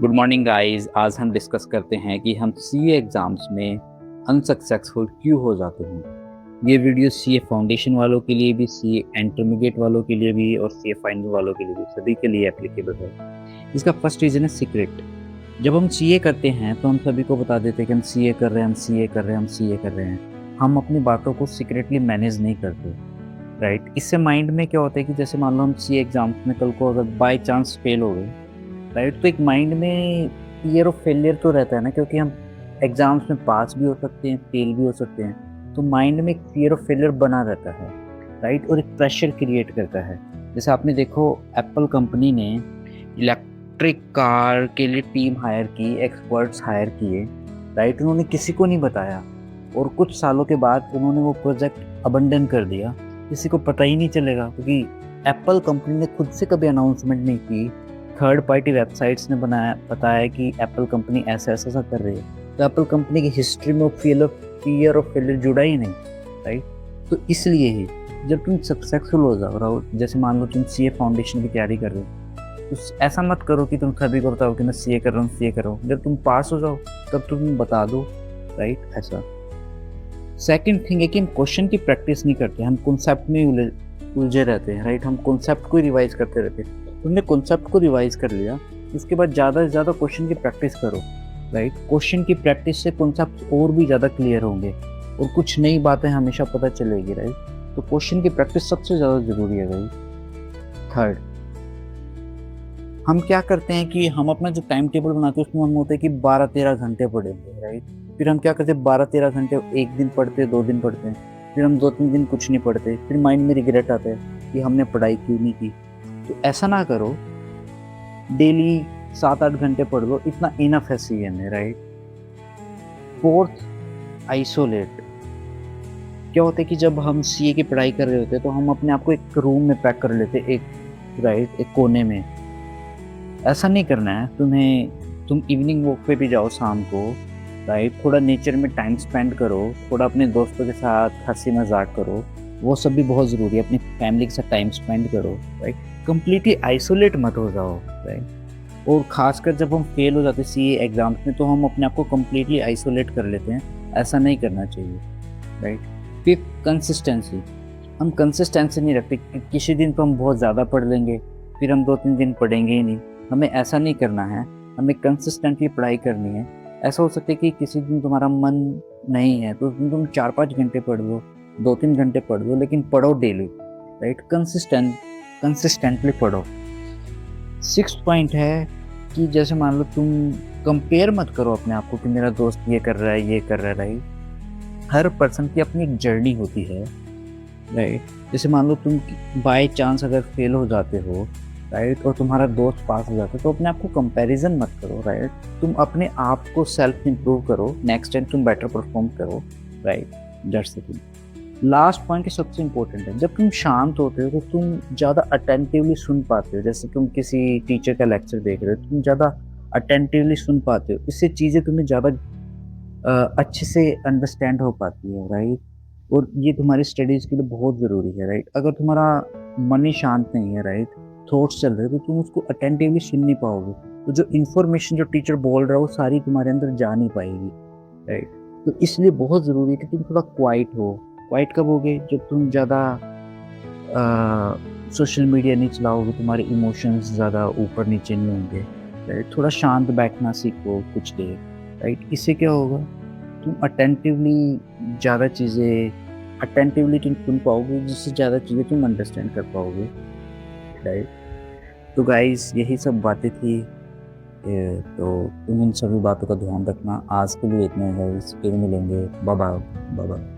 Good morning guys. आज हम discuss करते हैं कि हम सीए एग्ज़ाम्स में अनसक्सेसफुल क्यों हो जाते हैं। ये वीडियो सीए फाउंडेशन वालों के लिए भी, सीए इंटरमीडिएट वालों के लिए भी और सीए फाइनल वालों के लिए भी, सभी के लिए एप्लीकेबल है। इसका फर्स्ट रीज़न है सीक्रेट। जब हम सीए करते हैं तो हम सभी को बता देते हैं कि हम सीए कर रहे हैं, हम सीए कर रहे हैं, हम सीए कर रहे हैं। हम अपनी बातों को सीक्रेटली मैनेज नहीं करते, राइट। इससे माइंड में क्या होता है कि जैसे मान लो हम सीए एग्ज़ाम्स में कल को अगर बाय चांस फेल हो गए, राइट, तो एक माइंड में फियर ऑफ फेलियर तो रहता है ना, क्योंकि हम एग्जाम्स में पास भी हो सकते हैं, फेल भी हो सकते हैं। तो माइंड में एक फियर ऑफ फेलियर बना रहता है, राइट, और एक प्रेशर क्रिएट करता है। जैसे आपने देखो, एप्पल कंपनी ने इलेक्ट्रिक कार के लिए टीम हायर की, एक्सपर्ट्स हायर किए, राइट। उन्होंने किसी को नहीं बताया और कुछ सालों के बाद उन्होंने वो प्रोजेक्ट अबंडन कर दिया। किसी को पता ही नहीं चलेगा, क्योंकि एप्पल कंपनी ने खुद से कभी अनाउंसमेंट नहीं की। थर्ड पार्टी वेबसाइट्स ने बताया कि एप्पल कंपनी ऐसा ऐसा कर रही है। तो एप्पल कंपनी की हिस्ट्री में फियर ऑफ फेलियर जुड़ा ही नहीं, राइट। तो इसलिए ही जब तुम सक्सेसफुल हो जाओ रहो, जैसे मान लो तुम सीए फाउंडेशन की तैयारी कर रहे हो, तो ऐसा मत करो कि तुम सभी को बताओ कि मैं सीए कर रहा हूँ, सीए कर रहा हूँ। जब तुम पास हो जाओ तब तुम बता दो, राइट, ऐसा। सेकेंड थिंग है कि हम क्वेश्चन की प्रैक्टिस नहीं करते, हम कॉन्सेप्ट में उलझे रहते हैं, राइट। हम कॉन्सेप्ट को रिवाइज करते रहते हैं। तुमने कॉन्सेप्ट को रिवाइज कर लिया, उसके बाद ज़्यादा से ज़्यादा क्वेश्चन की प्रैक्टिस करो, राइट। क्वेश्चन की प्रैक्टिस से कॉन्सेप्ट और भी ज़्यादा क्लियर होंगे और कुछ नई बातें हमेशा पता चलेगी, राइट। तो क्वेश्चन की प्रैक्टिस सबसे ज़्यादा ज़रूरी है, भाई। थर्ड, हम क्या करते हैं कि हम अपना जो टाइम टेबल बनाते हैं उसमें हम होते हैं कि 12-13 घंटे पढ़ेंगे, राइट। फिर हम क्या करते हैं, 12-13 घंटे एक दिन पढ़ते हैं, 2 दिन पढ़ते हैं, फिर हम 2-3 दिन कुछ नहीं पढ़ते, फिर माइंड में रिग्रेट आता है कि हमने पढ़ाई क्यों नहीं की। तो ऐसा ना करो, डेली 7-8 घंटे पढ़ लो, इतना इनफ है सीए में, राइट। Fourth, isolate. क्या होता है कि जब हम सीए की पढ़ाई कर रहे होते हैं तो हम अपने आप को एक रूम में पैक कर लेते हैं, एक, राइट, एक कोने में। ऐसा नहीं करना है तुम इवनिंग वॉक पे भी जाओ शाम को, राइट। थोड़ा नेचर में टाइम स्पेंड करो, थोड़ा अपने दोस्तों के साथ हंसी मजाक करो, वो सब भी बहुत ज़रूरी है। अपनी फैमिली के साथ टाइम स्पेंड करो, राइट। कंप्लीटली आइसोलेट मत हो जाओ, राइट। और ख़ासकर जब हम फेल हो जाते हैं सीए एग्ज़ाम्स में तो हम अपने आप को कंप्लीटली आइसोलेट कर लेते हैं। ऐसा नहीं करना चाहिए, राइट। Fifth, consistency. हम कंसिस्टेंसी नहीं रखते कि किसी दिन तो हम बहुत ज़्यादा पढ़ लेंगे, फिर हम 2-3 दिन पढ़ेंगे ही नहीं। हमें ऐसा नहीं करना है, हमें कंसिस्टेंटली पढ़ाई करनी है। ऐसा हो सकता है कि किसी दिन तुम्हारा मन नहीं है तो तुम 4-5 घंटे पढ़ लो, 2-3 घंटे पढ़ लो, लेकिन पढ़ो डेली, राइट। कंसिस्टेंटली पढ़ो। सिक्स पॉइंट है कि जैसे मान लो तुम कंपेयर मत करो अपने आप को कि मेरा दोस्त ये कर रहा है, ये कर रहा है, राइट। हर पर्सन की अपनी एक जर्नी होती है, राइट। जैसे मान लो तुम बाय चांस अगर फेल हो जाते हो, राइट, और तुम्हारा दोस्त पास हो जाता है, तो अपने आप को कंपैरिजन मत करो, राइट। तुम अपने आप को सेल्फ इम्प्रूव करो, नेक्स्ट टाइम तुम बेटर परफॉर्म करो, right. That's the thing. Last point सबसे इम्पोर्टेंट है, जब तुम शांत होते हो तो तुम ज़्यादा अटेंटिवली सुन पाते हो। जैसे तुम किसी टीचर का लेक्चर देख रहे हो, तुम ज़्यादा अटेंटिवली सुन पाते हो, इससे चीज़ें तुम्हें ज़्यादा अच्छे से अंडरस्टैंड हो पाती है, राइट। और ये तुम्हारी स्टडीज़ के लिए बहुत ज़रूरी है, राइट। अगर तुम्हारा मन ही शांत नहीं है, राइट, थॉट्स चल रहे तो तुम उसको अटेंटिवली सुन नहीं पाओगे। तो जो इन्फॉर्मेशन जो टीचर बोल रहा है वो सारी तुम्हारे अंदर जा नहीं पाएगी, राइट। तो इसलिए बहुत ज़रूरी है कि तुम थोड़ा क्वाइट हो। क्वाइट कब होगे, जब तुम ज़्यादा सोशल मीडिया नहीं चलाओगे, तुम्हारे इमोशंस ज़्यादा ऊपर नीचे नहीं होंगे, राइट। थोड़ा शांत बैठना सीखो कुछ देर, राइट। इससे क्या होगा, तुम ज़्यादा चीज़ें अटेंटिवली तुम सुन पाओगे, जिससे ज़्यादा चीज़ें तुम अंडरस्टैंड कर पाओगे, राइट। तो गाइस यही सब बातें थी। तो तुम इन सभी बातों का ध्यान रखना। आज के लिए इतना है गाइस, फिर मिलेंगे। Bye bye. Bye bye.